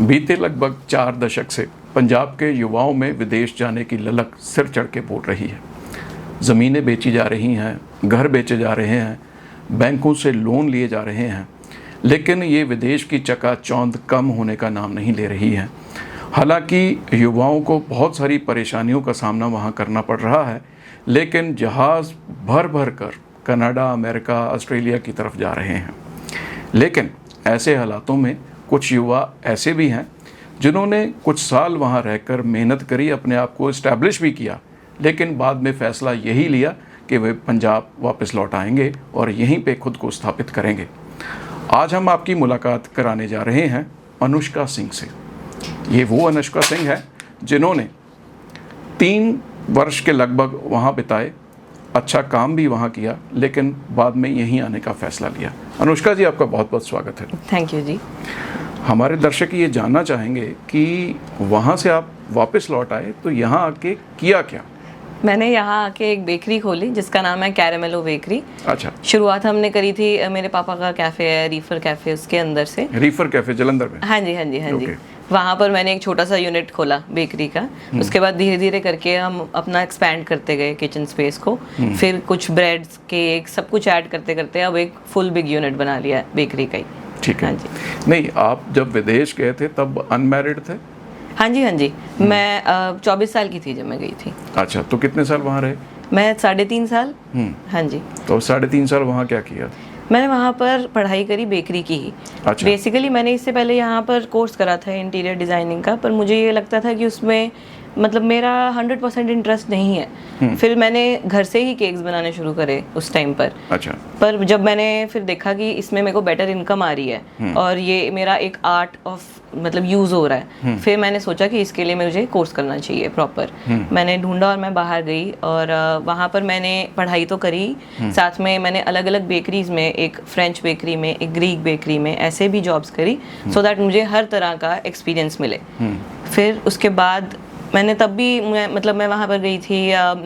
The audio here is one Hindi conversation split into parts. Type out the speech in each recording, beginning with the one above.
बीते लगभग 4 दशक से पंजाब के युवाओं में विदेश जाने की ललक सिर चढ़ के बोल रही है। ज़मीनें बेची जा रही हैं, घर बेचे जा रहे हैं, बैंकों से लोन लिए जा रहे हैं, लेकिन ये विदेश की चकाचौंध कम होने का नाम नहीं ले रही है। हालांकि युवाओं को बहुत सारी परेशानियों का सामना वहाँ करना पड़ रहा है, लेकिन जहाज़ भर भर कर कनाडा, अमेरिका, ऑस्ट्रेलिया की तरफ जा रहे हैं। लेकिन ऐसे हालातों में कुछ युवा ऐसे भी हैं जिन्होंने कुछ साल वहाँ रहकर मेहनत करी, अपने आप को इस्टेब्लिश भी किया, लेकिन बाद में फ़ैसला यही लिया कि वे पंजाब वापस लौट आएंगे और यहीं पे खुद को स्थापित करेंगे। आज हम आपकी मुलाकात कराने जा रहे हैं अनुष्का सिंह से। ये वो अनुष्का सिंह है जिन्होंने 3 वर्ष के लगभग वहाँ बिताए, अच्छा काम भी वहाँ किया, लेकिन बाद में यहीं आने का फ़ैसला लिया। अनुष्का जी, आपका बहुत बहुत स्वागत है। थैंक यू जी। हमारे दर्शक ये जानना चाहेंगे कि वहाँ से आप वापस लौट आए तो यहाँ आके किया क्या? मैंने यहाँ आके एक बेकरी खोली जिसका नाम है कैरामेलो बेकरी। अच्छा। शुरुआत हमने करी थी, मेरे पापा का कैफ़े है रीफर कैफ़े, उसके अंदर से। रीफर कैफ़े जलंधर में? हाँ जी हाँ जी हाँ जी। वहाँ पर मैंने एक छोटा सा यूनिट खोला बेकरी का। उसके बाद धीरे धीरे करके हम अपना एक्सपैंड करते गए किचन स्पेस को। फिर कुछ ब्रेड्स, केक, सब कुछ ऐड करते करते अब एक फुल बिग यूनिट बना लिया है बेकरी का ही। ठीक है। हाँ जी। नहीं, आप जब विदेश गए थे तब अनमैरिड थे? हाँ जी हाँ जी। मैं 24 साल की थी जब मैं गई थी। अच्छा, तो कितने साल वहाँ रहे? मैं 3.5 साल। हाँ जी। तो 3.5 साल वहाँ क्या किया? मैंने वहाँ पर पढ़ाई करी बेकरी की ही। अच्छा। बेसिकली मैंने इससे पहले यहाँ पर कोर्स करा था इंटीरियर डिज़ाइनिंग का, पर मुझे ये लगता था कि उसमें मतलब मेरा 100% इंटरेस्ट नहीं है। फिर मैंने घर से ही केक्स बनाने शुरू करे उस टाइम पर। अच्छा। पर जब मैंने फिर देखा कि इसमें मेरे को बेटर इनकम आ रही है और ये मेरा एक आर्ट ऑफ मतलब यूज़ हो रहा है, फिर मैंने सोचा कि इसके लिए मुझे कोर्स करना चाहिए प्रॉपर। मैंने ढूंढा और मैं बाहर गई और वहाँ पर मैंने पढ़ाई तो करी, साथ में मैंने अलग अलग बेकरीज में, एक फ्रेंच बेकरी में, एक ग्रीक बेकरी में, ऐसे भी जॉब्स करी सो दैट मुझे हर तरह का एक्सपीरियंस मिले। फिर उसके बाद मैंने तब भी मैं वहाँ पर गई थी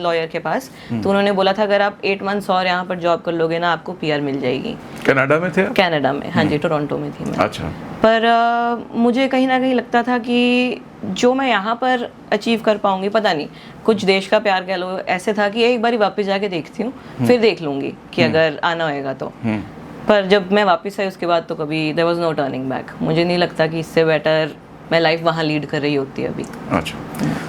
लॉयर के पास, तो उन्होंने बोला था अगर आप 8 मंथ्स और यहाँ पर जॉब कर लोगे ना, आपको PR मिल जाएगी। कनाडा में थे? कनाडा में, हाँ जी, टोरंटो में थी मैं। अच्छा। पर मुझे कहीं ना कहीं लगता था कि जो मैं यहाँ पर अचीव कर पाऊंगी, पता नहीं, कुछ देश का प्यार कह लो, ऐसे था कि एक बार वापस जाके देखती हूँ, फिर देख लूँगी कि अगर आना होएगा तो। पर जब मैं वापस आई उसके बाद तो कभी there was no turning back. मुझे नहीं लगता कि इससे बेटर मैं लाइफ वहाँ लीड कर रही होती है अभी। अच्छा,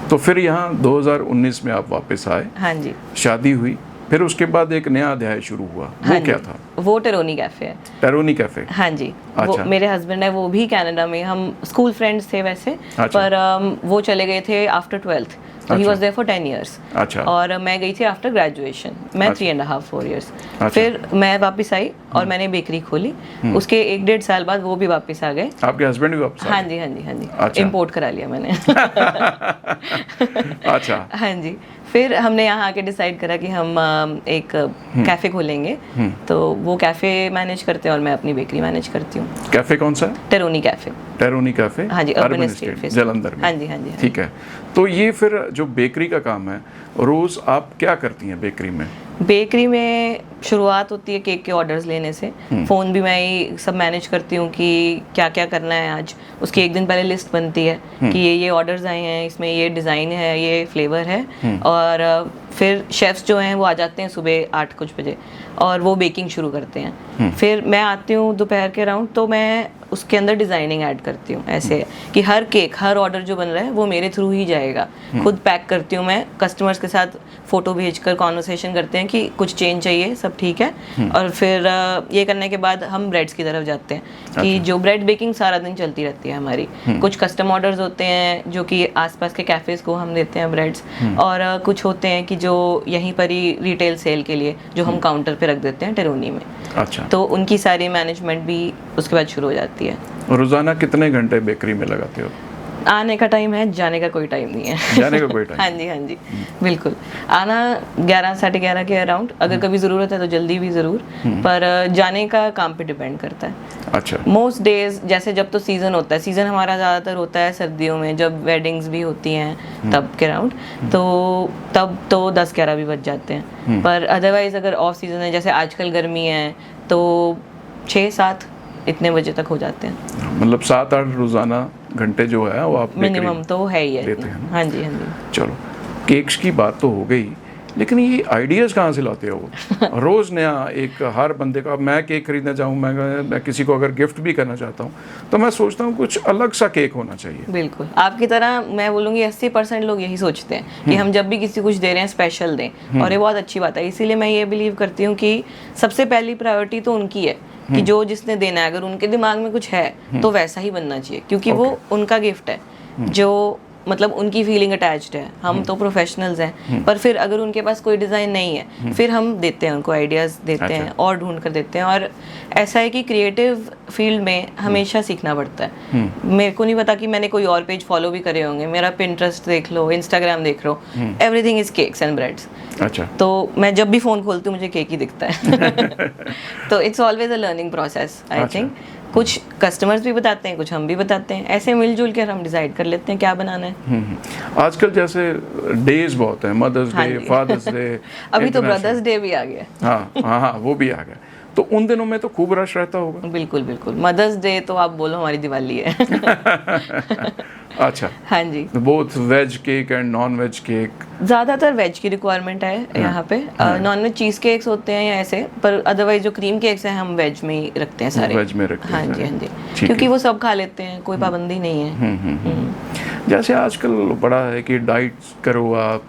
तो फिर यहाँ 2019 में आप वापस आए। हाँ जी। शादी हुई, फिर उसके बाद एक नया अध्याय शुरू हुआ। वो क्या था? वो टेरोनी कैफ़े है। टेरोनी कैफ़े? हाँ जी। अच्छा। वो मेरे हस्बैंड है, वो भी कनाडा में, हम स्कूल फ्रेंड्स थे वैसे। अच्छा। पर वो चले गए थे आफ्टर 12th, तो ही अच्छा। Was there for 10 years। अच्छा। और मैं गई थी आफ्टर ग्रेजुएशन, मैं अच्छा। 3.5 4 years। अच्छा। फिर मैं वापस आई और मैंने बेकरी खोली। उसके 1-1.5 साल बाद वो भी वापस आ गए। आपके हस्बैंड भी वापस आ गए? हाँ जी हाँ जी हाँ जी। अच्छा। इम्पोर्ट करा लिया मैंने। अच्छा। हाँ जी। फिर हमने यहाँ आके डिसाइड करा कि हम एक कैफ़े खोलेंगे, तो वो कैफ़े मैनेज करते हैं और मैं अपनी बेकरी मैनेज करती हूँ। कैफ़े कौन सा है? टेरोनी कैफ़े। टेरोनी कैफ़े? हाँ जी, अर्बन एस्टेट जलंधर में। हाँ जी हाँ जी। ठीक है। तो ये फिर जो बेकरी का काम है, रोज़ आप क्या करती हैं बेकरी में? बेकरी में शुरुआत होती है केक के ऑर्डर्स लेने से। फ़ोन भी मैं ही सब मैनेज करती हूँ कि क्या क्या करना है आज। उसकी एक दिन पहले लिस्ट बनती है कि ये ऑर्डर्स आए हैं, इसमें ये डिज़ाइन है, ये फ्लेवर है। और फिर शेफ्स जो हैं वो आ जाते हैं सुबह 8 कुछ बजे और वो बेकिंग शुरू करते हैं। फिर मैं आती हूँ दोपहर के राउंड, तो मैं उसके अंदर डिज़ाइनिंग ऐड करती हूँ। ऐसे कि हर केक, हर ऑर्डर जो बन रहा है वो मेरे थ्रू ही जाएगा। खुद पैक करती हूँ मैं, कस्टमर्स के साथ फ़ोटो भेजकर कॉन्वर्सेशन करते हैं कि कुछ चेंज चाहिए, सब ठीक है। और फिर ये करने के बाद हम ब्रेड्स की तरफ जाते हैं कि जो ब्रेड बेकिंग सारा दिन चलती रहती है हमारी। कुछ कस्टम ऑर्डर्स होते हैं जो कि आसपास के कैफ़ेज़ को हम देते हैं ब्रेड्स, और कुछ होते हैं कि जो यहीं पर ही रिटेल सेल के लिए जो हम काउंटर पे रख देते हैं टेरोनी में। अच्छा। तो उनकी सारी मैनेजमेंट भी उसके बाद शुरू हो जाती है। रोज़ाना कितने घंटे बेकरी में लगाते हो? आने का टाइम है, जाने का कोई टाइम नहीं है। जाने का कोई टाइम? हाँ जी हाँ जी, बिल्कुल। आना 11 साढ़े 11 के अराउंड, अगर कभी ज़रूरत है तो जल्दी भी ज़रूर, पर जाने का काम पे डिपेंड करता है। अच्छा। मोस्ट डेज, जैसे जब तो सीज़न होता है, सीज़न हमारा ज़्यादातर होता है सर्दियों में, जब वेडिंग्स भी होती हैं तब के राउंड, तो तब तो 10-11 भी बज जाते हैं। पर अदरवाइज़ अगर ऑफ सीज़न है, जैसे आजकल गर्मी है, तो 6-7 इतने बजे तक हो जाते हैं। मतलब 7-8 रोज़ाना घंटे जो है वो आप मिनिमम तो है ही है। देते हैं ना? हाँ जी, हाँ जी। चलो, केक्स की बात तो हो गई, लेकिन ये आइडियाज़ कहाँ से लाते हो? रोज़ नया एक हर बंदे का, मैं केक खरीदना चाहूँ, मैं किसी को अगर गिफ्ट भी करना चाहता हूँ तो मैं सोचता हूँ कुछ अलग सा केक होना चाहिए। बिल्कुल, आपकी तरह मैं बोलूँगी 80% लोग यही सोचते हैं कि हम जब भी किसी कुछ दे रहे हैं स्पेशल दें, और ये बहुत अच्छी बात है। इसीलिए मैं ये बिलीव करती हूँ कि सबसे पहली प्रायोरिटी तो उनकी है कि जो जिसने देना है, अगर उनके दिमाग में कुछ है तो वैसा ही बनना चाहिए, क्योंकि वो उनका गिफ्ट है, जो मतलब उनकी फीलिंग अटैच्ड है। हम तो प्रोफेशनल्स हैं, पर फिर अगर उनके पास कोई डिज़ाइन नहीं है, फिर हम देते हैं उनको आइडियाज़ देते हैं और ढूंढ कर देते हैं। और ऐसा है कि क्रिएटिव फील्ड में हमेशा सीखना पड़ता है। मेरे को नहीं पता कि मैंने कोई और पेज फॉलो भी करे होंगे, मेरा पिंटरेस्ट देख लो, इंस्टाग्राम देख लो, everything is cakes and breads. अच्छा, तो मैं जब भी फ़ोन खोलती हूँ मुझे केक ही दिखता है। तो it's always a learning process I think. कुछ कस्टमर्स भी बताते हैं, कुछ हम भी बताते हैं, ऐसे मिलजुल कर हम डिसाइड कर लेते हैं क्या बनाना है। आजकल जैसे डेज बहुत हैं, मदर्स हाँ डे, जी। फादर्स डे, अभी तो ब्रदर्स डे भी आ गया। हाँ हाँ हाँ, वो भी आ गया। तो उन दिनों में तो खूब रश रहता होगा। बिल्कुल बिल्कुल, मदर्स डे तो आप बोलो हमारी दिवाली है। अच्छा, हाँ जी, both ways cake and non veg cake. ज़्यादातर वेज की रिक्वायरमेंट है यहाँ पे। नॉन वेज चीज़ केक्स होते हैं या ऐसे, पर अदरवाइज जो क्रीम केक्स हैं हम वेज में ही रखते हैं सारे। वेज में रखते हैं हाँ जी, सारे। हाँ जी, ठीक क्योंकि है। वो सब खा लेते हैं, कोई पाबंदी नहीं है। जैसे आजकल बड़ा है कि डाइट करो आप,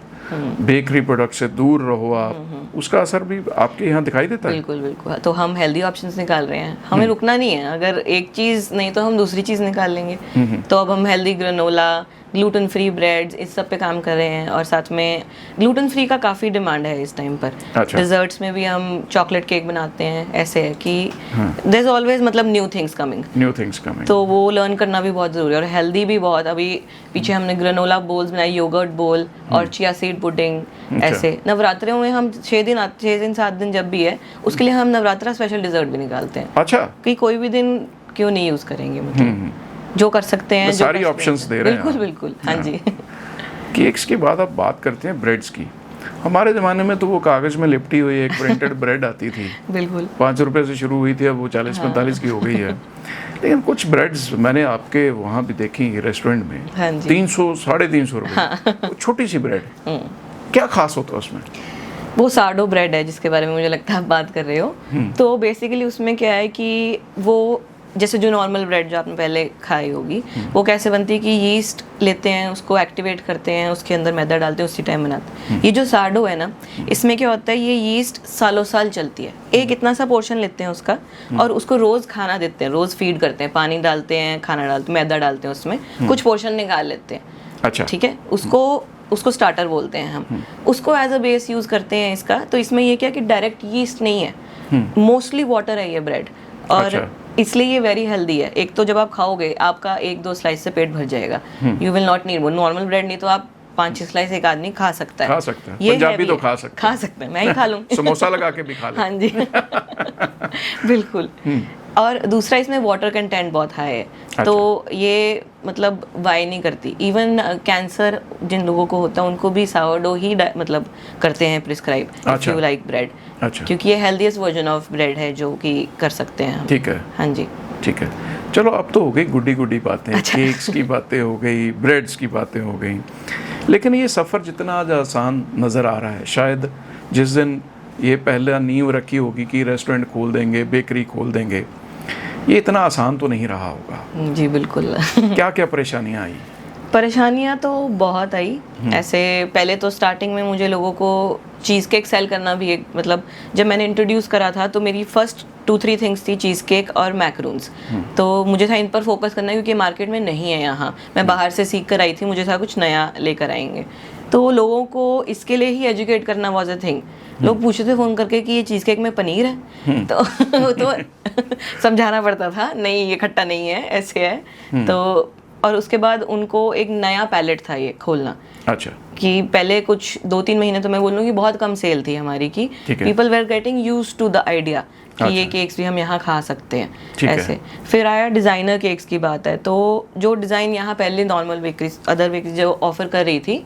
बेकरी प्रोडक्ट से दूर रहो आप, उसका असर भी आपके यहाँ दिखाई देता है? बिल्कुल बिल्कुल, तो हम हेल्दी ऑप्शंस निकाल रहे हैं, हमें रुकना नहीं है। अगर एक चीज़ नहीं तो हम दूसरी चीज़ निकाल लेंगे। तो अब हम healthy granola, gluten free breads, इस सब पे काम कर रहे हैं, और साथ में ग्लूटेन फ्री का काफ़ी डिमांड है इस टाइम पर। अच्छा। डिजर्ट्स में भी हम चॉकलेट केक बनाते हैं। ऐसे है कि देयर इज ऑलवेज मतलब new things coming, new things coming. तो वो लर्न करना भी बहुत ज़रूरी है, और हेल्दी भी बहुत। अभी पीछे हमने ग्रेनोला बोल्स बनाई, योगर्ट बोल और चिया सीड पुडिंग। ऐसे नवरात्रों में हम 6 दिन 7 दिन जब भी है, उसके लिए हम नवरात्रा स्पेशल डिजर्ट भी निकालते हैं। अच्छा, कि कोई भी दिन क्यों नहीं यूज़ करेंगे, मतलब जो कर सकते हैं, जो सारी कर सकते ऑप्शंस हैं। दे रहे हैं बिल्कुल आप। बिल्कुल, हाँ जी। केक्स के बाद आप बात करते हैं ब्रेड्स की। हमारे ज़माने में तो वो कागज़ में लिपटी हुई एक प्रिंटेड ब्रेड आती थी, बिल्कुल 5 रुपए से शुरू हुई थी, अब वो 40-45 की हो गई है। लेकिन कुछ ब्रेड्स मैंने आपके वहाँ भी देखी रेस्टोरेंट में, हाँ जी। 300 350 रुपए, वो छोटी सी ब्रेड। क्या खास होता है उसमें? वो सार्डो ब्रेड है जिसके बारे में मुझे लगता है आप बात कर रहे हो। तो बेसिकली उसमें क्या है कि वो जैसे जो नॉर्मल ब्रेड जो आपने पहले खाई होगी, वो कैसे बनती है कि यीस्ट लेते हैं, उसको एक्टिवेट करते हैं, उसके अंदर मैदा डालते हैं, उसी टाइम बनाते हैं। ये जो सार्डो है ना, इसमें क्या होता है, ये यीस्ट सालों साल चलती है। एक इतना सा पोर्शन लेते हैं उसका, और उसको रोज़ खाना देते हैं, रोज़ फीड करते हैं, पानी डालते हैं, खाना डालते हैं, मैदा डालते हैं उसमें, कुछ पोर्शन निकाल लेते हैं। अच्छा, ठीक है, उसको स्टार्टर बोलते हैं हम। उसको एज अ बेस यूज़ करते हैं इसका। तो इसमें ये क्या कि डायरेक्ट यीस्ट नहीं है, मोस्टली वाटर है ये ब्रेड, और अच्छा। इसलिए ये वेरी हेल्दी है। एक तो जब आप खाओगे आपका 1-2 स्लाइस से पेट भर जाएगा, you will not need more. Normal bread नहीं तो आप 5-6 स्लाइस एक आदमी खा सकता है। खा सकता है, ये पंजाबी heavy तो है। खा सकता खा सकते हैं, मैं ही खा लूँ। समोसा लगा के भी खा ले। हाँ जी। बिल्कुल। और दूसरा इसमें वाटर कंटेंट बहुत हाई है, तो ये मतलब वाई नहीं करती। इवन कैंसर जिन लोगों को होता है उनको भी सावरडो ही मतलब करते हैं prescribe, if you like bread. अच्छा, क्योंकि ये हेल्दीएस्ट वर्जन ऑफ ब्रेड है जो कि कर सकते हैं हम। ठीक है, हाँ जी। ठीक है। चलो, अब तो हो गई गुड्डी गुड्डी बातें, केक्स की बातें हो गई, ब्रेड्स की बातें हो गई, लेकिन ये सफ़र जितना आज आसान नज़र आ रहा है, शायद जिस दिन ये पहला नींव रखी होगी कि रेस्टोरेंट खोल देंगे, बेकरी खोल देंगे, ये इतना आसान तो नहीं रहा होगा। जी बिल्कुल। क्या क्या परेशानियाँ आई? परेशानियाँ तो बहुत आई। ऐसे पहले तो स्टार्टिंग में मुझे लोगों को चीज़ केक सेल करना भी एक मतलब, जब मैंने इंट्रोड्यूस करा था तो मेरी फर्स्ट 2-3 थिंग्स थी चीज़ केक और मैकरून्स। तो मुझे था इन पर फोकस करना, क्योंकि मार्केट में नहीं है यहाँ। मैं बाहर से सीख कर आई थी, मुझे था कुछ नया लेकर आएंगे। तो लोगों को इसके लिए ही एजुकेट करना वॉज अ थिंग। लोग पूछते थे फ़ोन करके कि ये चीज़ केक में पनीर है, तो समझाना पड़ता था, नहीं ये खट्टा नहीं है, ऐसे है। तो और उसके बाद उनको एक नया पैलेट था ये खोलना। अच्छा, कि पहले कुछ 2-3 महीने तो मैं बोलूँगी बहुत कम सेल थी हमारी की। People were getting used to the idea कि ये केक्स भी हम यहाँ खा सकते हैं ऐसे। फिर आया डिज़ाइनर केक्स की बात है, तो जो डिज़ाइन यहाँ पहले नॉर्मल बेकरीज, अदर बेकरीज जो ऑफर कर रही थी,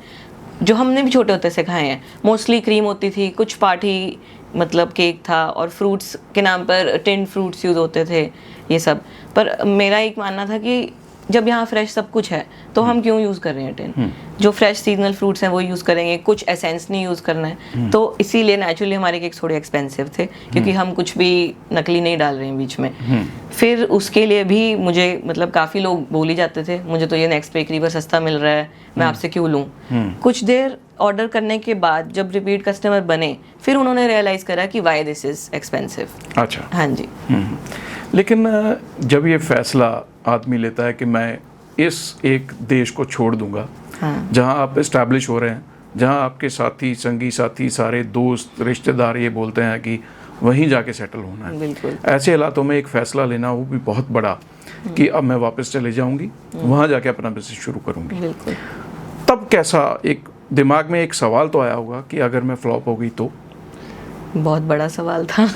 जो हमने भी छोटे होते से खाए हैं, मोस्टली क्रीम होती थी, कुछ पार्टी मतलब केक था, और फ्रूट्स के नाम पर टिन फ्रूट्स यूज़ होते थे, ये सब। पर मेरा एक मानना था कि जब यहाँ फ्रेश सब कुछ है तो हम क्यों यूज़ कर रहे हैं टिन? जो फ्रेश सीजनल फ्रूट्स हैं वो यूज़ करेंगे, कुछ एसेंस नहीं यूज़ करना है। तो इसीलिए नेचुरली हमारे केक्स थोड़े एक्सपेंसिव थे, क्योंकि हम कुछ भी नकली नहीं डाल रहे हैं बीच में। फिर उसके लिए भी मुझे मतलब काफ़ी लोग बोल ही जाते थे, मुझे तो ये नेक्स्ट बेकरी पर सस्ता मिल रहा है, मैं आपसे क्यों लूँ। कुछ देर ऑर्डर करने के बाद जब रिपीट कस्टमर बने, फिर उन्होंने रियलाइज़ करा कि वाई दिस इज़ एक्सपेंसिव। अच्छा। हाँ जी। लेकिन जब ये फैसला आदमी लेता है कि मैं इस एक देश को छोड़ दूंगा, हाँ। जहां आप इस्टेब्लिश हो रहे हैं, जहां आपके साथी संगी साथी सारे दोस्त रिश्तेदार ये बोलते हैं कि वहीं जाके सेटल होना है, बिल्कुल। ऐसे हालातों में एक फ़ैसला लेना वो भी बहुत बड़ा कि अब मैं वापस चले जाऊंगी, वहाँ जाके अपना बिजनेस शुरू करूंगी। बिल्कुल। तब कैसा एक दिमाग में एक सवाल तो आया होगा कि अगर मैं फ्लॉप हो गई तो? बहुत बड़ा सवाल था।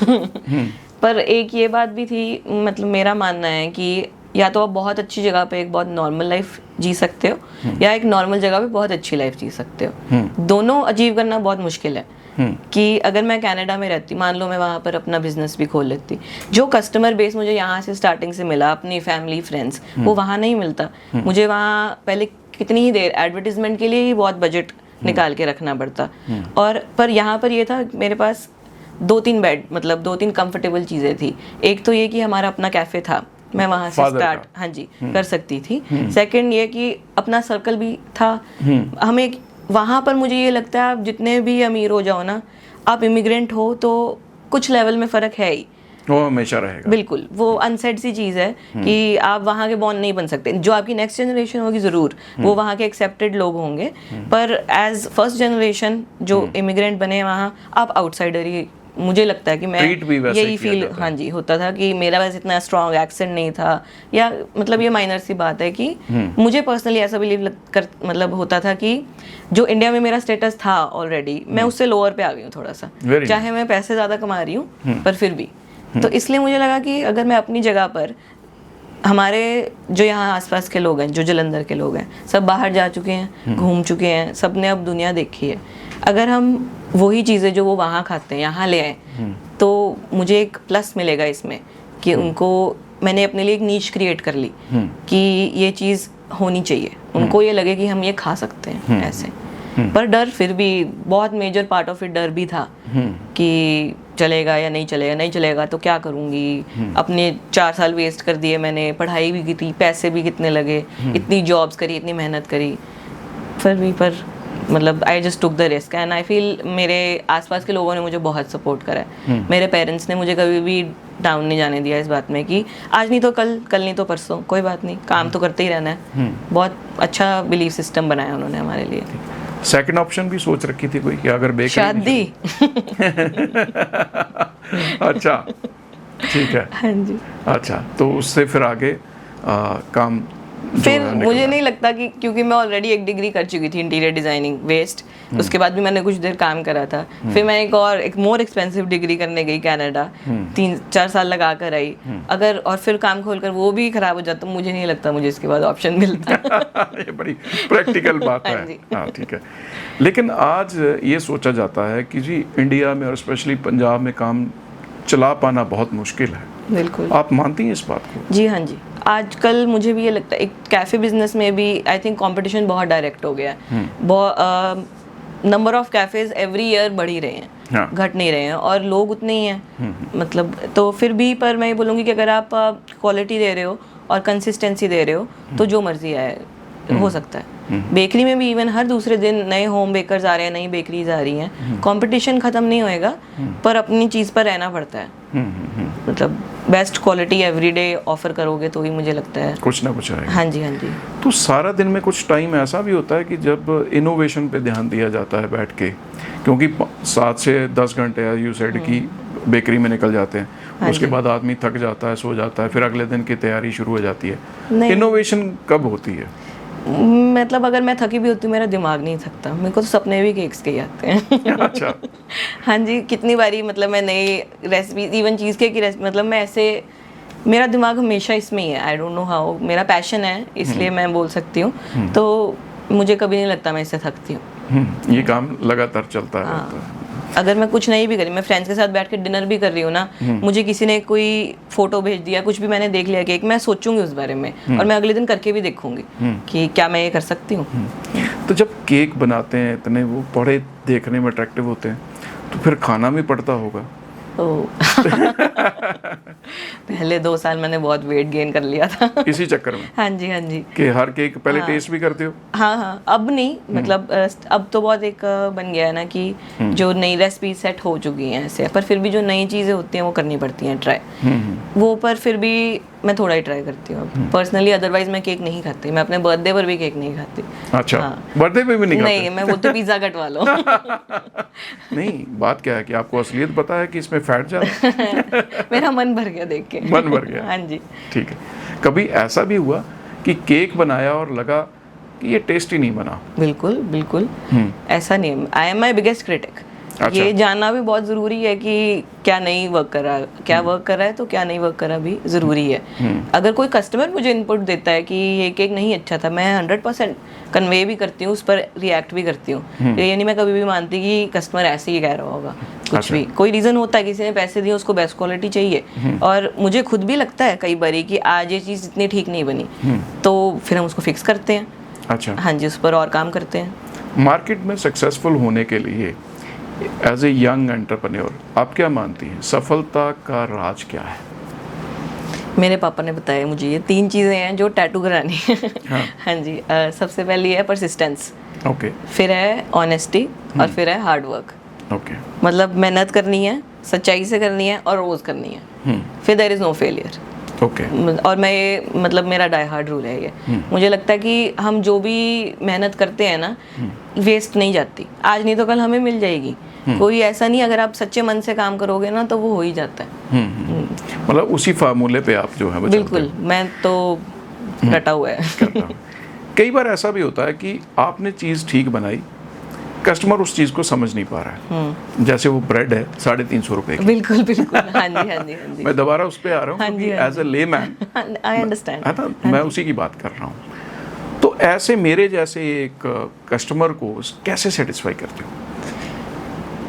पर एक ये बात भी थी, मतलब मेरा मानना है कि या तो आप बहुत अच्छी जगह पे एक बहुत नॉर्मल लाइफ जी सकते हो, या एक नॉर्मल जगह पे बहुत अच्छी लाइफ जी सकते हो। दोनों अचीव करना बहुत मुश्किल है। कि अगर मैं कनाडा में रहती, मान लो मैं वहाँ पर अपना बिजनेस भी खोल लेती, जो कस्टमर बेस मुझे यहाँ से स्टार्टिंग से मिला, अपनी फैमिली फ्रेंड्स, वो वहाँ नहीं मिलता। मुझे वहाँ पहले कितनी ही देर एडवर्टीजमेंट के लिए ही बहुत बजट निकाल के रखना पड़ता। और पर यहाँ पर ये था, मेरे पास 2-3 बेड, मतलब 2-3 कंफर्टेबल चीज़ें थी। एक तो ये कि हमारा अपना कैफ़े था, मैं वहाँ से स्टार्ट हाँ जी कर सकती थी। सेकंड ये कि अपना सर्कल भी था। हमें वहाँ पर मुझे ये लगता है, आप जितने भी अमीर हो जाओ ना, आप इमिग्रेंट हो तो कुछ लेवल में फ़र्क है ही, वो हमेशा रहेगा। बिल्कुल, वो अनसेड सी चीज़ है कि आप वहाँ के बॉन्ड नहीं बन सकते। जो आपकी नेक्स्ट जनरेशन होगी ज़रूर, वो वहाँ के एक्सेप्टेड लोग होंगे, पर एज फर्स्ट जनरेशन जो इमिग्रेंट बने वहाँ, आप आउटसाइडर ही, मुझे लगता है कि मैं यही फील हाँ जी होता था कि मेरा वैसे इतना स्ट्रॉन्ग एक्सेंट नहीं था, या मतलब ये माइनर सी बात है कि मुझे पर्सनली ऐसा बिलीव कर मतलब होता था कि जो इंडिया में मेरा स्टेटस था ऑलरेडी, मैं उससे लोअर पे आ गई हूँ थोड़ा सा, चाहे मैं पैसे ज़्यादा कमा रही हूँ पर फिर भी। तो इसलिए मुझे लगा कि अगर मैं अपनी जगह पर, हमारे जो यहाँ आसपास के लोग हैं, जो जलंधर के लोग हैं, सब बाहर जा चुके हैं, घूम चुके हैं, सब ने अब दुनिया देखी है, अगर हम वही चीज़ें जो वो वहाँ खाते हैं यहाँ ले आए, तो मुझे एक प्लस मिलेगा इसमें कि उनको, मैंने अपने लिए एक नीश क्रिएट कर ली कि ये चीज़ होनी चाहिए, उनको ये लगे कि हम ये खा सकते हैं ऐसे। पर डर फिर भी बहुत मेजर पार्ट ऑफ इट डर भी था कि चलेगा या नहीं चलेगा, नहीं चलेगा तो क्या करूँगी। अपने 4 साल वेस्ट कर दिए मैंने, पढ़ाई भी की थी, पैसे भी कितने लगे, इतनी जॉब्स करी, इतनी मेहनत करी, फिर भी पर मतलब I just took the risk. And I feel मेरे आसपास के लोगों ने मुझे बहुत सपोर्ट करा है। मेरे पेरेंट्स ने मुझे कभी भी डाउन नहीं जाने दिया इस बात में कि आज नहीं तो कल, कल नहीं तो परसों, कोई बात नहीं, काम तो करते ही रहना है। बहुत अच्छा बिलीफ सिस्टम बनाया उन्होंने हमारे लिए। सेकंड ऑप्शन भी सोच रखी थी कोई कि अगर बेकरी शादी? अच्छा, ठीक है। हाँ जी। अच्छा, तो उससे फिर आगे काम फिर मुझे नहीं लगता कि, क्योंकि मैं ऑलरेडी एक डिग्री कर चुकी थी इंटीरियर डिजाइनिंग वेस्ट, उसके बाद भी मैंने कुछ देर काम करा था, फिर मैं एक मोर एक्सपेंसिव डिग्री करने गई कनाडा, 3-4 साल लगा कर आई, अगर और फिर काम खोलकर वो भी खराब हो जाता, मुझे नहीं लगता मुझे इसके बाद ऑप्शन मिलता। ये बड़ी प्रैक्टिकल बात है। हाँ, ठीक है। लेकिन आज ये सोचा जाता है कि जी इंडिया में और स्पेशली पंजाब में काम चला पाना बहुत मुश्किल है। बिल्कुल, आप मानती हैं इस बात को? जी हाँ जी, आजकल मुझे भी ये लगता है, एक कैफ़े बिजनेस में भी आई थिंक कंपटीशन बहुत डायरेक्ट हो गया है। Number of cafes every year बढ़ ही रहे हैं, हाँ। घट नहीं रहे हैं, और लोग उतने ही हैं, मतलब तो फिर भी, पर मैं ये बोलूँगी कि अगर आप क्वालिटी दे रहे हो और कंसिस्टेंसी दे रहे हो तो जो मर्जी आए हो सकता है। बेकरी में भी इवन हर दूसरे दिन नए होम बेकर्स आ रहे हैं, नई बेकरीज आ रही हैं, कंपटीशन ख़त्म नहीं होएगा, पर अपनी चीज़ पर रहना पड़ता है। मतलब बेस्ट क्वालिटी एवरीडे ऑफर करोगे तो ही मुझे लगता है कुछ ना कुछ आएगा। हाँ जी, हाँ जी। तो सारा दिन में कुछ टाइम ऐसा भी होता है कि जब इनोवेशन पे ध्यान दिया जाता है बैठ के, क्योंकि 7 से 10 घंटे यू सेड की बेकरी में निकल जाते हैं, हाँ, उसके बाद आदमी थक जाता है, सो जाता है, फिर अगले दिन की तैयारी शुरू हो जाती है। इनोवेशन कब होती है? मतलब अगर मैं थकी भी होती हूँ, मेरा दिमाग नहीं थकता, मेरे को तो सपने भी केक्स के ही आते हैं। अच्छा। हाँ जी, कितनी बारी मतलब मैं नई रेसिपी, इवन चीज़ केक की रेसिपी, मतलब मैं ऐसे, मेरा दिमाग हमेशा इसमें ही है, आई डोंट नो हाउ, मेरा पैशन है इसलिए मैं बोल सकती हूँ, तो मुझे कभी नहीं लगता मैं इससे थकती हूँ। ये काम लगातार चलता रहता है। अगर मैं कुछ नहीं भी करी, मैं फ्रेंड्स के साथ बैठ के डिनर भी कर रही हूँ ना, मुझे किसी ने कोई फोटो भेज दिया, कुछ भी मैंने देख लिया केक, मैं सोचूंगी उस बारे में और मैं अगले दिन करके भी देखूंगी कि क्या मैं ये कर सकती हूँ। तो जब केक बनाते हैं इतने वो बड़े देखने में अट्रैक्टिव होते हैं, तो फिर खाना भी पड़ता होगा। पहले 2 साल मैंने बहुत वेट गेन कर लिया था इसी चक्कर में। हाँ जी, हाँ जी। कि हर केक पहले टेस्ट भी करते हो? हाँ हाँ, अब नहीं, मतलब अब तो बहुत एक बन गया है ना कि जो नई रेसिपी सेट हो चुकी हैं ऐसे, पर फिर भी जो नई चीज़ें होती हैं वो करनी पड़ती हैं ट्राई वो, पर फिर भी मैं थोड़ा ही ट्राई करती हूँ पर्सनली। अदरवाइज मैं केक नहीं खाती, मैं अपने बर्थडे पर भी केक नहीं खाती। अच्छा, हाँ। बर्थडे पे भी नहीं खाते? नहीं, मैं बोलती पिज्ज़ा कटवा लो। नहीं, बात क्या है कि आपको असलियत पता है कि इसमें फैट ज़्यादा है। मेरा मन भर गया देख के। मन भर गया। हाँ जी। ठीक है। कभी ऐसा भी हुआ कि केक बनाया और लगा कि ये टेस्टी नहीं बना? बिल्कुल बिल्कुल, ऐसा नहीं है। I am my biggest critic. अच्छा। ये जानना भी बहुत ज़रूरी है कि क्या नहीं वर्क कर रहा है, क्या वर्क कर रहा है, तो क्या नहीं वर्क कर रहा भी ज़रूरी है। अगर कोई कस्टमर मुझे इनपुट देता है कि ये केक नहीं अच्छा था, मैं 100% कन्वे भी करती हूँ, उस पर रिएक्ट भी करती हूँ। ये नहीं मैं कभी भी मानती कि कस्टमर ऐसे ही कह रहा होगा, कुछ भी कोई रीज़न होता है, किसी ने पैसे दिए, उसको बेस्ट क्वालिटी चाहिए, और मुझे खुद भी लगता है कई बारी कि आज ये चीज़ इतनी ठीक नहीं बनी, तो फिर हम उसको फिक्स करते हैं। अच्छा। हाँ जी, उस पर और काम करते हैं। मार्केट में सक्सेसफुल होने के लिए एज ए यंग एंटरप्रेन्योर आप क्या मानती हैं, सफलता का राज क्या है? मेरे पापा ने बताया मुझे ये 3 चीज़ें हैं जो टैटू करानी है। हाँ जी, सबसे पहली है परसिस्टेंस, ओके, फिर है ऑनेस्टी, और फिर है हार्ड वर्क। ओके, मतलब मेहनत करनी है, सच्चाई से करनी है और रोज़ करनी है, फिर there is no failure. Okay. और मैं ये, मतलब मेरा डाई हार्ड रूल है ये। मुझे लगता है कि हम जो भी मेहनत करते हैं ना, वेस्ट नहीं जाती, आज नहीं तो कल हमें मिल जाएगी। कोई ऐसा नहीं, अगर आप सच्चे मन से काम करोगे ना तो वो हो ही जाता है। मतलब उसी फार्मूले पे आप जो है वो चलते बिल्कुल, मैं तो रटा हुआ है। करता हूं। कई बार ऐसा भी होता है कि आपने चीज़ ठीक बनाई, कस्टमर उस चीज़ को समझ नहीं पा रहा है। जैसे वो ब्रेड है 350 रुपए की। बिल्कुल बिल्कुल, हाँ जी हाँ जी हाँ जी। मैं दोबारा उस पे आ रहा हूँ क्योंकि as a layman I understand, है ना, मैं उसी की बात कर रहा हूँ। तो ऐसे मेरे जैसे एक कस्टमर को कैसे सेटिस्फाई करते हो?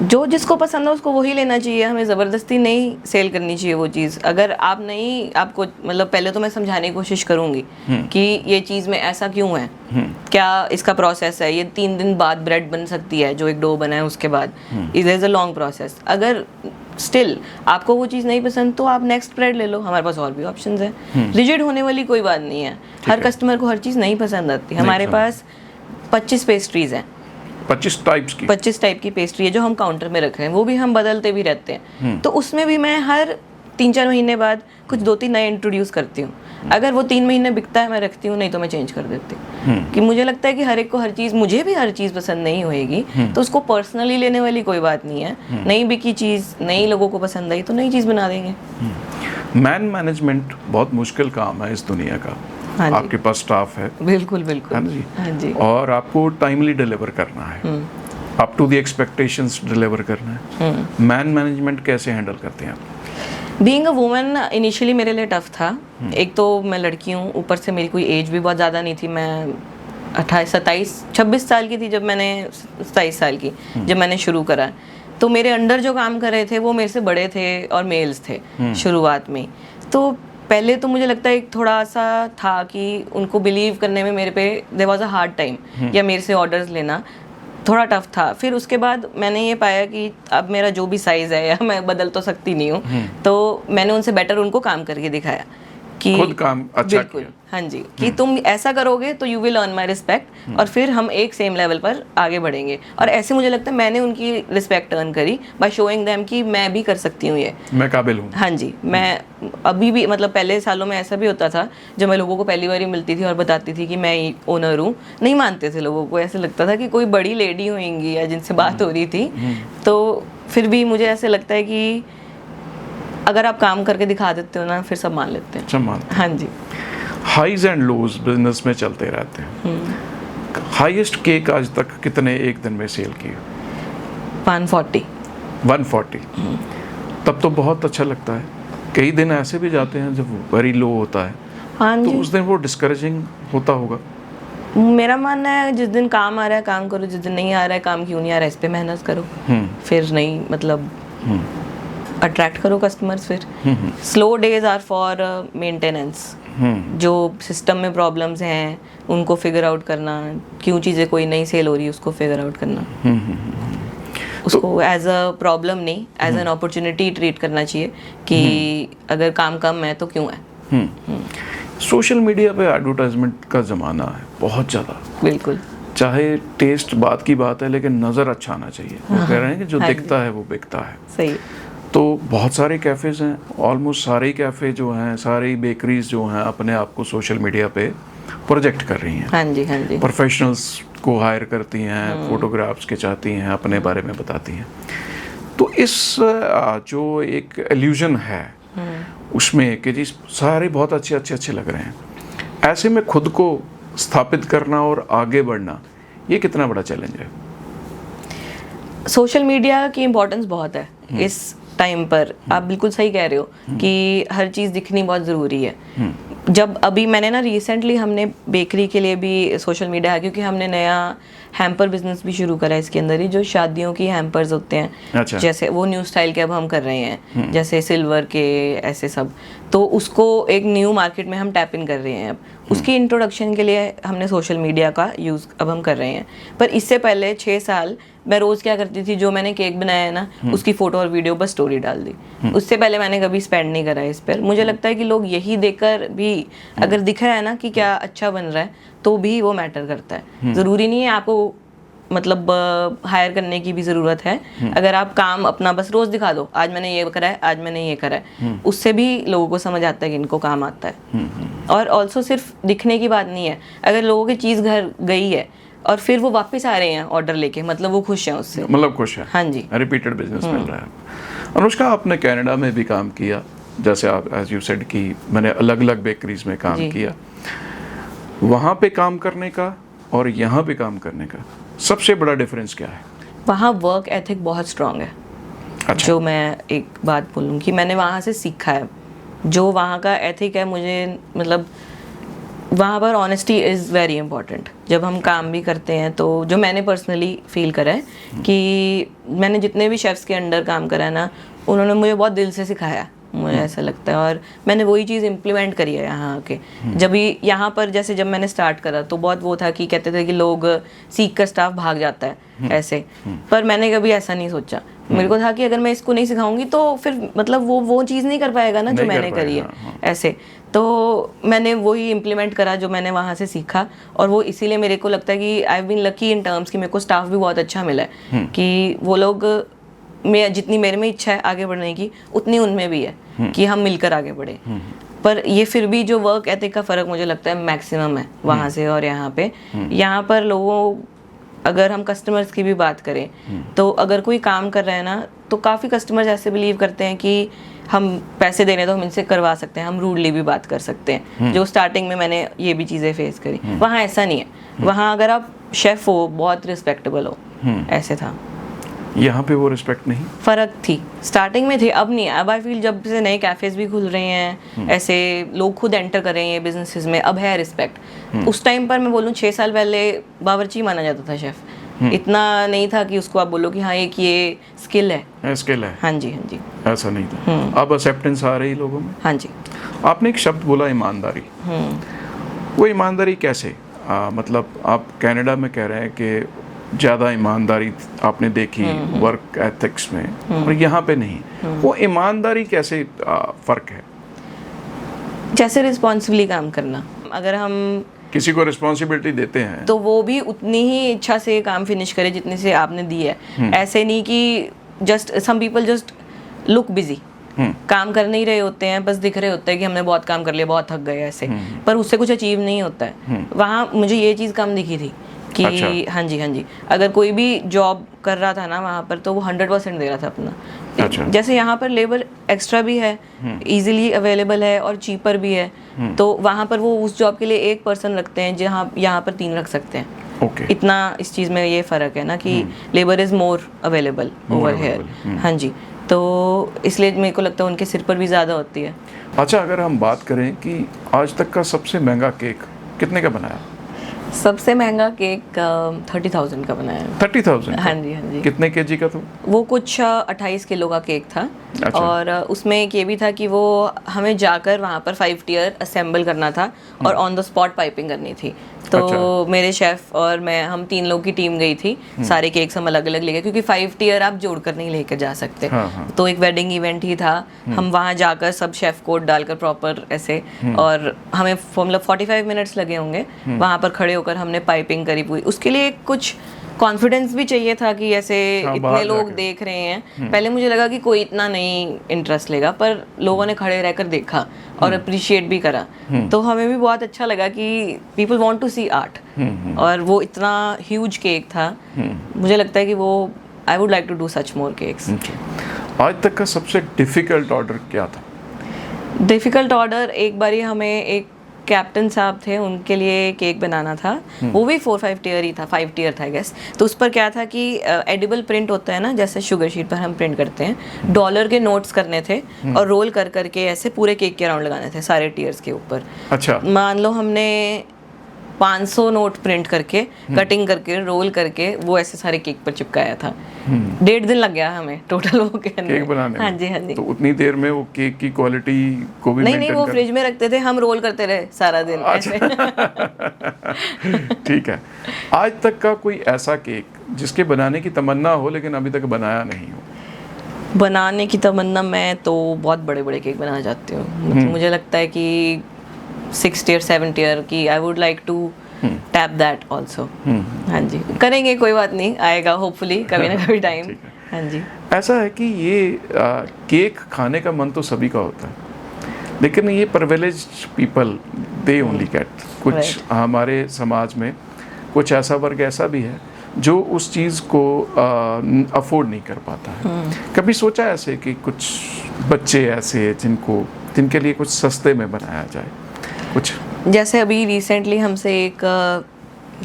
जो जिसको पसंद है उसको वही लेना चाहिए, हमें ज़बरदस्ती नहीं सेल करनी चाहिए वो चीज़। अगर आप नहीं, आपको मतलब पहले तो मैं समझाने की कोशिश करूँगी कि ये चीज़ में ऐसा क्यों है, क्या इसका प्रोसेस है, ये 3 दिन बाद ब्रेड बन सकती है, जो एक डो बना है उसके बाद, it is a long process. अगर स्टिल आपको वो चीज़ नहीं पसंद तो आप नेक्स्ट ब्रेड ले लो, हमारे पास और भी ऑप्शंस हैं। रिजिड होने वाली कोई बात नहीं है, हर कस्टमर को हर चीज़ नहीं पसंद आती। हमारे पास 25 पेस्ट्रीज़ हैं, 25 टाइप्स की, 25 टाइप की पेस्ट्री है जो हम काउंटर में रख रहे हैं, वो भी हम बदलते भी रहते हैं। तो उसमें भी मैं हर 3-4 महीने बाद कुछ 2-3 नए इंट्रोड्यूस करती हूँ। अगर वो 3 महीने बिकता है मैं रखती हूँ, नहीं तो मैं चेंज कर देती हूँ। कि मुझे लगता है कि हर एक को हर चीज़, मुझे भी हर चीज़ पसंद नहीं होएगी, तो उसको पर्सनली लेने वाली कोई बात नहीं है। नई बिकी चीज़, नई लोगों को पसंद आई तो नई चीज़ बना देंगे। मैन मैनेजमेंट बहुत मुश्किल काम है इस दुनिया का। हाँ जी। आपके पास स्टाफ है, बिल्कुल बिल्कुल, है ना जी? हाँ जी। और आपको टाइमली डिलीवर करना है, up to the expectations deliver करना है। मैन मैनेजमेंट कैसे हैंडल करते हैं आप? बीइंग अ वुमन इनिशियली मेरे लिए टफ था। एक तो मैं लड़की हूँ, ऊपर से मेरी कोई एज भी बहुत ज़्यादा नहीं थी। मैं 26 साल की थी जब मैंने, 27 साल की जब मैंने शुरू करा। तो मेरे अंडर जो काम कर रहे थे वो मेरे से बड़े थे और मेल्स थे शुरुआत में। तो पहले तो मुझे लगता है एक थोड़ा सा था कि उनको बिलीव करने में मेरे पे there was a hard time, या मेरे से ऑर्डर्स लेना थोड़ा टफ था। फिर उसके बाद मैंने ये पाया कि अब मेरा जो भी साइज़ है, या मैं बदल तो सकती नहीं हूँ, तो मैंने उनसे बेटर उनको काम करके दिखाया कि खुद काम अच्छा बिल्कुल, हाँ जी, कि तुम ऐसा करोगे तो you will earn my respect, और फिर हम एक सेम लेवल पर आगे बढ़ेंगे। और ऐसे मुझे लगता है मैंने उनकी रिस्पेक्ट अर्न करी बाय शोइंग देम कि मैं भी कर सकती हूँ ये, मैं काबिल हूँ। हाँ जी। मैं अभी भी, मतलब पहले सालों में ऐसा भी होता था जब मैं लोगों को पहली बार मिलती थी और बताती थी कि मैं ओनर हूँ, नहीं मानते थे लोगों को, ऐसे लगता था कि कोई बड़ी लेडी होंगी या जिनसे बात हो रही थी। तो फिर भी मुझे ऐसे लगता है कि अगर आप काम करके दिखा देते हो ना, फिर सब मान लेते हैं। सब मानते हैं। हाँ जी। हाइज एंड लोज बिजनेस में चलते रहते हैं। हाईएस्ट केक आज तक कितने एक दिन में सेल किए? 140। 140। तब तो बहुत अच्छा लगता है। कई दिन ऐसे भी जाते हैं जब वेरी लो होता है, हाँ तो जी। उस दिन वो डिस्करेजिंग होता होगा। मेरा मानना है जिस दिन काम आ रहा है काम करो, जिस दिन नहीं आ रहा है काम क्यों नहीं आ रहा है इस पे मेहनत करो, फिर नहीं मतलब अट्रैक्ट करो कस्टमर्स। फिर slow days are for maintenance, जो सिस्टम में प्रॉब्लम्स हैं उनको फिगर आउट करना, क्यों चीज़ें कोई नहीं सेल हो रही उसको फिगर आउट करना, उसको एज अ प्रॉब्लम नहीं एज एन अपॉर्चुनिटी ट्रीट करना चाहिए कि अगर काम कम है तो क्यों है। सोशल मीडिया पे एडवर्टाइजमेंट का ज़माना है बहुत ज़्यादा, बिल्कुल, चाहे टेस्ट बात की बात है लेकिन नज़र अच्छा आना चाहिए। वो कह रहे हैं कि जो दिखता है वो बिकता है। सही। तो बहुत सारे कैफ़ेज़ हैं, ऑलमोस्ट सारे ही कैफ़े जो हैं, सारी बेकरीज जो हैं अपने आप को सोशल मीडिया पे प्रोजेक्ट कर रही हैं। हाँ जी, हाँ जी। प्रोफेशनल्स को हायर करती हैं, फोटोग्राफ्स खिंचाती हैं, अपने बारे में बताती हैं। तो इस जो एक इल्यूजन है उसमें कि जी सारे बहुत अच्छे लग रहे हैं, ऐसे में खुद को स्थापित करना और आगे बढ़ना ये कितना बड़ा चैलेंज है? सोशल मीडिया की इम्पोर्टेंस बहुत है इस टाइम पर। आप बिल्कुल सही कह रहे हो कि हर चीज़ दिखनी बहुत ज़रूरी है। जब अभी मैंने ना रिसेंटली हमने बेकरी के लिए भी सोशल मीडिया है, क्योंकि हमने नया हैम्पर बिजनेस भी शुरू करा है इसके अंदर ही, जो शादियों की हैम्पर्स होते हैं। अच्छा। जैसे वो न्यू स्टाइल के अब हम कर रहे हैं, जैसे सिल्वर के ऐसे सब, तो उसको एक न्यू मार्केट में हम टैप इन कर रहे हैं। अब उसकी इंट्रोडक्शन के लिए हमने सोशल मीडिया का यूज़ अब हम कर रहे हैं। पर इससे पहले 6 साल मैं रोज़ क्या करती थी, जो मैंने केक बनाया है ना उसकी फ़ोटो और वीडियो बस स्टोरी डाल दी। उससे पहले मैंने कभी स्पेंड नहीं करा है इस पर। मुझे लगता है कि लोग यही देखकर भी अगर दिख रहा है ना कि क्या अच्छा बन रहा है तो भी वो मैटर करता है। ज़रूरी नहीं है आपको मतलब हायर करने की भी ज़रूरत है। अगर आप काम अपना बस रोज़ दिखा दो, आज मैंने ये करा है, आज मैंने ये करा है, उससे भी लोगों को समझ आता है कि इनको काम आता है। और ऑल्सो सिर्फ दिखने की बात नहीं है, अगर लोगों की चीज़ घर गई है और फिर वो वापस आ रहे हैं ऑर्डर लेके, मतलब वो खुश हैं उससे, मतलब खुश है। हाँ जी, रिपीटेड बिजनेस मिल रहा है। अनुष्का, आपने कनाडा में भी काम किया, जैसे आप एज यू सेड कि मैंने अलग अलग बेकरीज में काम किया, वहाँ पे काम करने का और यहाँ पे काम करने का सबसे बड़ा डिफरेंस क्या है? वहाँ वर्क एथिक बहुत स्ट्रांग है। अच्छा। जो मैं एक बात बोलूँ कि मैंने वहाँ से सीखा है, जो वहाँ का एथिक है, मुझे मतलब वहाँ पर ऑनेस्टी इज़ वेरी इंपॉर्टेंट। जब हम काम भी करते हैं तो जो मैंने पर्सनली फील करा है कि मैंने जितने भी शेफ्स के अंडर काम करा है ना, उन्होंने मुझे बहुत दिल से सिखाया, मुझे ऐसा लगता है, और मैंने वही चीज़ इम्प्लीमेंट करी है यहाँ आके। जब भी यहाँ पर जैसे जब मैंने स्टार्ट करा तो बहुत वो था कि कहते थे कि लोग सीख कर स्टाफ भाग जाता है ऐसे, पर मैंने कभी ऐसा नहीं सोचा। मेरे को था कि अगर मैं इसको नहीं सिखाऊंगी तो फिर मतलब वो चीज़ नहीं कर पाएगा ना जो मैंने करी है ऐसे। तो मैंने वही इम्प्लीमेंट करा जो मैंने वहाँ से सीखा, और वो इसीलिए मेरे को लगता है कि I have been lucky in terms कि मेरे को स्टाफ भी बहुत अच्छा मिला है कि वो लोग मैं जितनी मेरे में इच्छा है आगे बढ़ने की उतनी उनमें भी है कि हम मिलकर आगे बढ़े। पर ये फिर भी जो वर्क एथिक का फ़र्क मुझे लगता है मैक्सिमम है वहाँ से और यहाँ पे। यहाँ पर लोगों, अगर हम कस्टमर्स की भी बात करें तो अगर कोई काम कर रहा है ना तो काफ़ी कस्टमर्स ऐसे बिलीव करते हैं कि हम पैसे देने तो हम इनसे करवा सकते हैं, हम रूडली भी बात कर सकते हैं। जो स्टार्टिंग में मैंने ये भी चीज़ें फेस करी, वहाँ ऐसा नहीं है। वहाँ अगर आप शेफ़ हो, बहुत रिस्पेक्टेबल हो, ऐसे था। यहाँ पे वो रिस्पेक्ट नहीं, फ़र्क थी, स्टार्टिंग में थी, अब नहीं। अब आई फील जब से नए कैफ़ेज़ भी खुल रहे हैं, ऐसे लोग खुद एंटर कर रहे हैं ये बिजनेसेस में, अब है रिस्पेक्ट। उस टाइम पर मैं बोलूँ 6 साल पहले बावर्ची माना जाता था शेफ़, इतना नहीं था कि उसको आप बोलो कि हाँ एक ये स्किल है। स्किल है। हाँ जी, हाँ जी, ऐसा नहीं था। अब एक्सेप्टेंस आ रही लोगों में। हाँ जी। आपने एक शब्द बोला ईमानदारी, वो ईमानदारी कैसे? मतलब आप कनाडा में कह रहे हैं कि ज़्यादा ईमानदारी आपने देखी वर्क एथिक्स में, और यहाँ पे नहीं। वो ईमानदारी कैसे फ़र्क है? जैसे रिस्पॉन्सिबली काम करना, अगर हम किसी को रिस्पॉन्सिबिलिटी देते हैं तो वो भी उतनी ही इच्छा से काम फिनिश करे जितने से आपने दी है। ऐसे नहीं कि just some people just look busy, काम कर नहीं रहे होते हैं, बस दिख रहे होते हैं कि हमने बहुत काम कर लिया, बहुत थक गए ऐसे, पर उससे कुछ अचीव नहीं होता है। वहाँ मुझे ये चीज़ कम दिखी थी कि अच्छा। हाँ जी, हाँ जी, अगर कोई भी जॉब कर रहा था ना वहाँ पर तो वो 100% दे रहा था अपना। अच्छा। जैसे यहाँ पर लेबर एक्स्ट्रा भी है, इजीली अवेलेबल है और चीपर भी है, तो वहाँ पर वो उस जॉब के लिए 1 पर्सन रखते हैं जहाँ यहाँ पर 3 रख सकते हैं। Okay. इतना इस चीज़ में ये फ़र्क है ना कि labour is more available over here. हाँ जी, तो इसलिए मेरे को लगता है उनके सिर पर भी ज़्यादा होती है। अच्छा, अगर हम बात करें कि आज तक का सबसे महंगा केक कितने का बनाया? सबसे महंगा केक 30,000 का बनाया है। 30,000? हाँ जी, हाँ जी। कितने केजी का था? वो कुछ 28 किलो का केक था। अच्छा। और उसमें एक ये भी था कि वो हमें जाकर वहाँ पर 5 टियर असेंबल करना था और ऑन द स्पॉट पाइपिंग करनी थी। तो अच्छा। मेरे शेफ और मैं, हम 3 लोग की टीम गई थी। सारे केक्स हम अलग अलग ले गए, क्योंकि 5 टियर आप जोड़कर नहीं लेकर जा सकते। हाँ। तो एक वेडिंग इवेंट ही था। हम वहाँ जाकर सब शेफ कोड डालकर प्रॉपर ऐसे, और हमें मतलब 45 मिनट्स लगे होंगे वहाँ पर खड़े होकर हमने पाइपिंग करी पूरी। उसके लिए कुछ कॉन्फिडेंस भी चाहिए था कि ऐसे हाँ, इतने बाहर लोग जाके। देख रहे हैं। पहले मुझे लगा कि कोई इतना नहीं इंटरेस्ट लेगा, पर लोगों ने खड़े रहकर देखा और अप्रिशिएट भी करा। तो हमें भी बहुत अच्छा लगा कि people want to see art. और वो इतना ह्यूज केक था। मुझे लगता है कि वो, I would like to do such more cakes. आज तक का सबसे डिफिकल्ट ऑर्डर क्या था? डिफिकल्ट ऑर्डर, एक बारी हमें एक कैप्टन साहब थे, उनके लिए केक बनाना था। वो भी 4-5 टियर ही था, 5 टियर था आई गेस। तो उस पर क्या था कि एडिबल प्रिंट होता है ना, जैसे शुगर शीट पर हम प्रिंट करते हैं, डॉलर के नोट्स करने थे और रोल कर करके ऐसे पूरे केक के राउंड लगाने थे सारे टियर्स के ऊपर। अच्छा। मान लो हमने 500 नोट प्रिंट करके, कटिंग करके, रोल करके वो ऐसे सारे केक पर चिपकाया था। 1.5 दिन लग गया हमें टोटल वो केक बनाने हाँ में? जी, हाँ जी। तो उतनी देर में वो केक की क्वालिटी को भी नहीं मेंटेन वो फ्रिज में रखते थे, हम रोल करते रहे सारा दिन ऐसे। ठीक है। आज तक का कोई ऐसा केक जिसके बनाने की तमन्ना हो लेकिन अभी तक बनाया नहीं हो? बनाने की तमन्ना, मैं तो बहुत बड़े बड़े केक बनाना चाहती हूँ। मतलब मुझे लगता है कि 6 टियर 7 टियर की, I would like to tap that also. हाँ जी, करेंगे, कोई बात नहीं, आएगा होपफुली कभी ना कभी टाइम। ठीक है। हाँ जी। ऐसा है कि ये केक खाने का मन तो सभी का होता है, लेकिन ये privileged people they only get. कुछ Right. हमारे समाज में कुछ ऐसा वर्ग ऐसा भी है जो उस चीज़ को अफोर्ड नहीं कर पाता है। कभी सोचा ऐसे कि कुछ बच्चे ऐसे जिनके लिए कुछ सस्ते में बनाया जाए कुछ? जैसे अभी रिसेंटली हमसे एक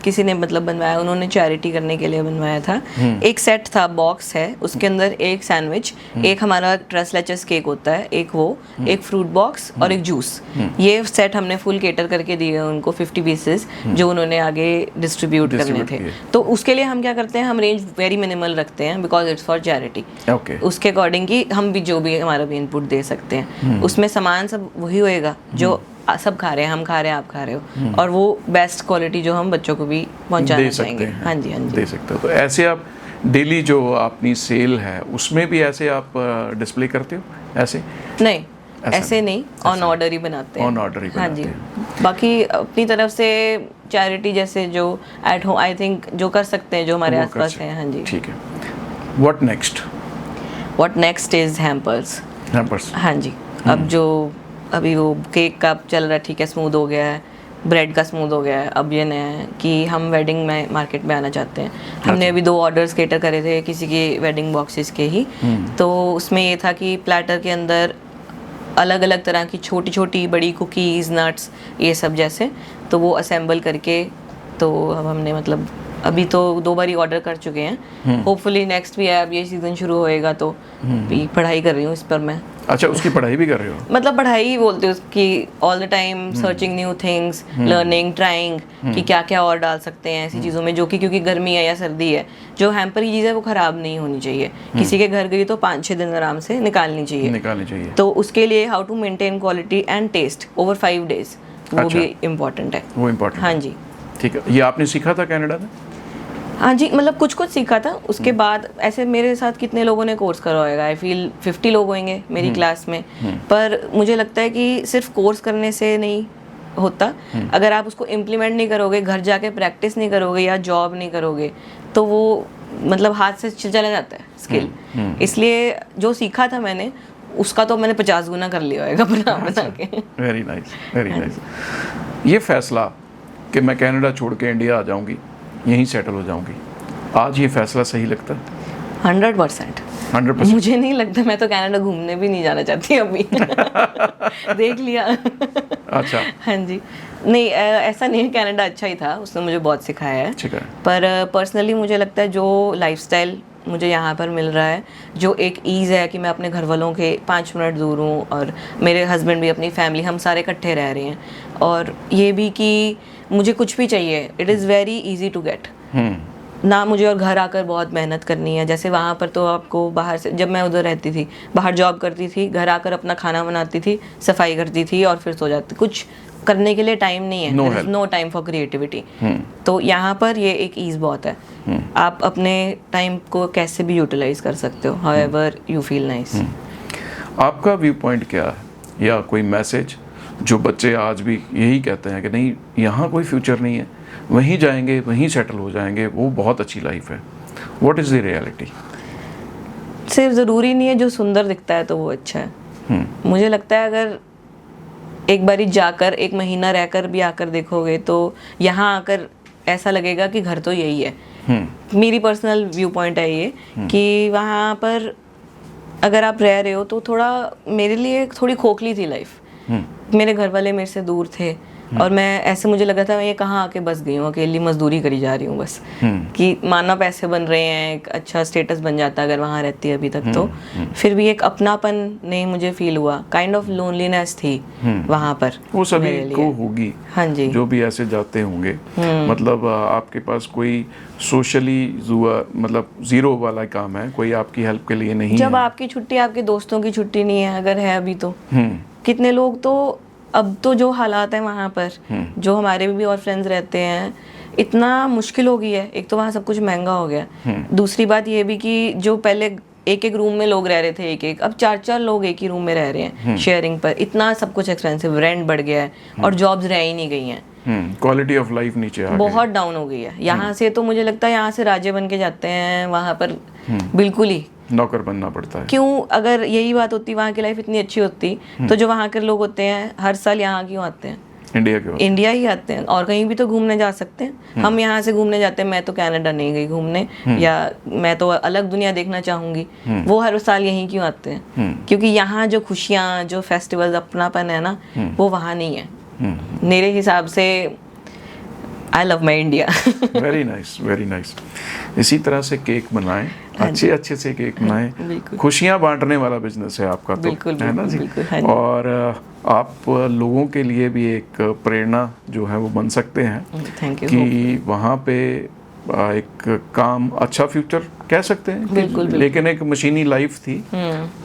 किसी ने मतलब बनवाया, उन्होंने चैरिटी करने के लिए बनवाया था। एक सेट था, बॉक्स है, उसके अंदर एक सैंडविच, एक हमारा ट्रस लेचेस केक होता है, एक वो, एक फ्रूट बॉक्स और एक जूस। ये सेट हमने फुल केटर करके दिए उनको, 50 पीसेस, जो उन्होंने आगे डिस्ट्रीब्यूट करने थे। तो उसके लिए हम क्या करते हैं, हम रेंज वेरी मिनिमल रखते हैं, because it's for charity. Okay. उसके अकॉर्डिंग की हम भी जो भी हमारा भी इनपुट दे सकते हैं। उसमें सामान सब वही होएगा जो सब खा रहे हैं, हम खा रहे हैं, आप खा रहे हो, और वो बेस्ट क्वालिटी जो हम बच्चों को भी पहुंचाना चाहेंगे। हाँ जी, हाँ जी, दे सकते हो। तो ऐसे आप डेली जो अपनी सेल है उसमें भी ऐसे आप डिस्प्ले करते हो? ऐसे नहीं, ऐसे नहीं, ऑन ऑर्डर ही बनाते हैं। ऑन ऑर्डर ही हाँ बनाते जी। हैं। बाकी अपनी तरफ से चैरिटी जैसे जो एट होम, आई थिंक जो कर सकते हैं, जो हमारे वो कर आसपास सकते हैं। हाँ जी। ठीक है। What next? What next is hampers. Hampers. हाँ जी। अब जो अभी वो केक का चल रहा है, ठीक है, स्मूथ हो गया है, ब्रेड का स्मूथ हो गया है। अब ये नया है कि हम वेडिंग में मार्केट में आना चाहते हैं। हमने अभी 2 ऑर्डर्स केटर करे थे किसी के वेडिंग बॉक्सेस के ही। तो उसमें ये था कि प्लेटर के अंदर अलग अलग तरह की छोटी छोटी बड़ी कुकीज़, नट्स, ये सब जैसे, तो वो असेंबल करके, तो अब हमने मतलब अभी तो 2 बारी ऑर्डर कर चुके हैं। होपफुली नेक्स्ट भी है, अब ये सीज़न शुरू होएगा तो पढ़ाई कर रही हूँ इस पर मैं। अच्छा, उसकी पढ़ाई भी कर रहे हो? मतलब पढ़ाई ही बोलते हो उसकी, all the time searching new things, learning, trying कि क्या क्या और डाल सकते हैं ऐसी चीज़ों में, जो कि क्योंकि गर्मी है या सर्दी है, जो हैम्पर की चीज़ है वो ख़राब नहीं होनी चाहिए। किसी के घर गई तो 5-6 दिन आराम से निकालनी चाहिए। तो उसके लिए how to maintain quality and test over 5 days, वो भी इम्पोर्टेंट है। वो इम्पोर्टेंट। हाँ जी। ठीक है। ये आपने सीखा था कनाडा में? हाँ जी, मतलब कुछ कुछ सीखा था। उसके बाद ऐसे मेरे साथ कितने लोगों ने कोर्स करा होगा, आई फील 50 लोग होंगे मेरी क्लास में। पर मुझे लगता है कि सिर्फ कोर्स करने से नहीं होता, अगर आप उसको इम्प्लीमेंट नहीं करोगे, घर जाके प्रैक्टिस नहीं करोगे या जॉब नहीं करोगे, तो वो मतलब हाथ से चला जाता है स्किल। इसलिए जो सीखा था मैंने, उसका तो मैंने 50 गुना कर लिया होगा बना के। Very nice, very nice. ये फैसला कि मैं कनाडा छोड़ के इंडिया आ जाऊंगी, यहीं सेटल हो जाऊंगी, आज ये फैसला सही लगता है? 100%। 100%? मुझे नहीं लगता, मैं तो कनाडा घूमने भी नहीं जाना चाहती अभी। देख लिया। अच्छा। हाँ जी। नहीं, ऐसा नहीं है, कनाडा अच्छा ही था, उसने मुझे बहुत सिखाया है। ठीक है। पर पर्सनली मुझे लगता है जो लाइफस्टाइल मुझे यहाँ पर मिल रहा है, जो एक ईज़ है कि मैं अपने घर वालों के 5 मिनट दूर हूँ और मेरे हस्बैंड भी, अपनी फैमिली, हम सारे इकट्ठे रह रहे हैं। और ये भी कि मुझे कुछ भी चाहिए, it is very easy to get, ना मुझे और घर आकर बहुत मेहनत करनी है। जैसे वहाँ पर तो आपको बाहर से, जब मैं उधर रहती थी, बाहर जॉब करती थी, घर आकर अपना खाना बनाती थी, सफाई करती थी और फिर सो जाती, कुछ करने के लिए टाइम नहीं है, नो टाइम फॉर क्रिएटिविटी। तो यहाँ पर ये एक ईज बहुत है, आप अपने टाइम को कैसे भी यूटिलाइज कर सकते हो, हाउएवर यू फील नाइस। आपका व्यू पॉइंट क्या है, या कोई मैसेज जो बच्चे आज भी यही कहते हैं कि नहीं यहाँ कोई फ्यूचर नहीं है, वहीं जाएंगे, वहीं सेटल हो जाएंगे, वो बहुत अच्छी लाइफ है, व्हाट इज़ द रियलिटी? सिर्फ ज़रूरी नहीं है जो सुंदर दिखता है तो वो अच्छा है। मुझे लगता है अगर एक बारी जाकर 1 महीना रहकर भी आकर देखोगे तो यहाँ आकर ऐसा लगेगा कि घर तो यही है। मेरी पर्सनल व्यू पॉइंट है ये कि वहाँ पर अगर आप रह रहे हो तो थोड़ा, मेरे लिए थोड़ी खोखली थी लाइफ। मेरे घर वाले मेरे से दूर थे और मैं ऐसे, मुझे लगा था मैं ये कहाँ आके बस गई हूँ, अकेली मजदूरी करी जा रही हूँ बस, कि माना पैसे बन रहे हैं, एक अच्छा स्टेटस बन जाता अगर वहाँ रहती अभी तक तो। फिर भी एक अपनापन नहीं मुझे फील हुआ, काइंड ऑफ लोनलीनेस थी वहाँ पर। वो सभी को होगी, हाँ जी, जो भी ऐसे जाते होंगे। मतलब आपके पास कोई सोशली मतलब जीरो वाला काम है, कोई आपकी हेल्प के लिए नहीं जब है। आपकी छुट्टी, आपके दोस्तों की छुट्टी नहीं है, अगर है अभी तो कितने लोग तो, अब तो जो हालात है वहाँ पर, जो हमारे भी और फ्रेंड्स रहते हैं, इतना मुश्किल हो गई है। एक तो वहाँ सब कुछ महंगा हो गया, दूसरी बात ये भी कि जो पहले एक रूम में लोग रह रहे थे, एक अब 4 लोग एक ही रूम में रह रहे हैं शेयरिंग पर। इतना सब कुछ एक्सपेंसिव, रेंट बढ़ गया है और जॉब्स रह ही नहीं गई हैं। क्वालिटी ऑफ लाइफ नीचे आ गई, बहुत डाउन हो गई है। यहाँ से तो मुझे लगता है यहाँ से राजे बन के जाते हैं, वहाँ पर बिल्कुल ही नौकर बनना पड़ता है। क्यों, अगर यही बात होती, वहाँ की लाइफ इतनी अच्छी होती, तो जो वहाँ के लोग होते हैं हर साल यहाँ क्यों आते हैं? इंडिया ही आते हैं, और कहीं भी तो घूमने जा सकते हैं। हम यहाँ से घूमने जाते हैं, मैं तो कनाडा नहीं गई घूमने, या मैं तो अलग दुनिया देखना चाहूंगी, वो हर साल यहीं क्यों आते हैं? क्योंकि यहाँ जो खुशियाँ, जो फेस्टिवल्स, अपनापन है ना, वो वहाँ नहीं है मेरे हिसाब से। I love my India. Very nice, very nice. इसी तरह से केक बनाएं, अच्छे से केक बनाएं, खुशियां बांटने वाला बिजनेस है आपका, तो है ना जी। और आप लोगों के लिए भी एक प्रेरणा जो है वो बन सकते हैं। Thank you. कि वहाँ पे एक काम, अच्छा फ्यूचर कह सकते हैं, बिल्कुल। लेकिन एक मशीनी लाइफ थी,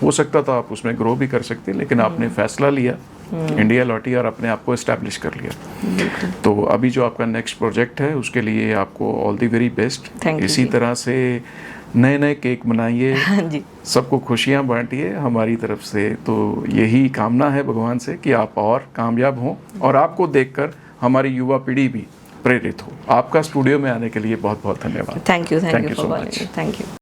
हो सकता था आप उसमें ग्रो भी कर सकते, लेकिन आपने फैसला लिया, इंडिया लौटी और अपने आप को एस्टैब्लिश कर लिया। तो अभी जो आपका नेक्स्ट प्रोजेक्ट है उसके लिए आपको ऑल द वेरी बेस्ट। इसी तरह से नए केक बनाइए, सबको खुशियां बांटिए हमारी तरफ से। तो यही कामना है भगवान से कि आप और कामयाब हों, और आपको देखकर हमारी युवा पीढ़ी भी प्रेरित हो। आपका स्टूडियो में आने के लिए बहुत बहुत धन्यवाद। Thank you so much. Thank you.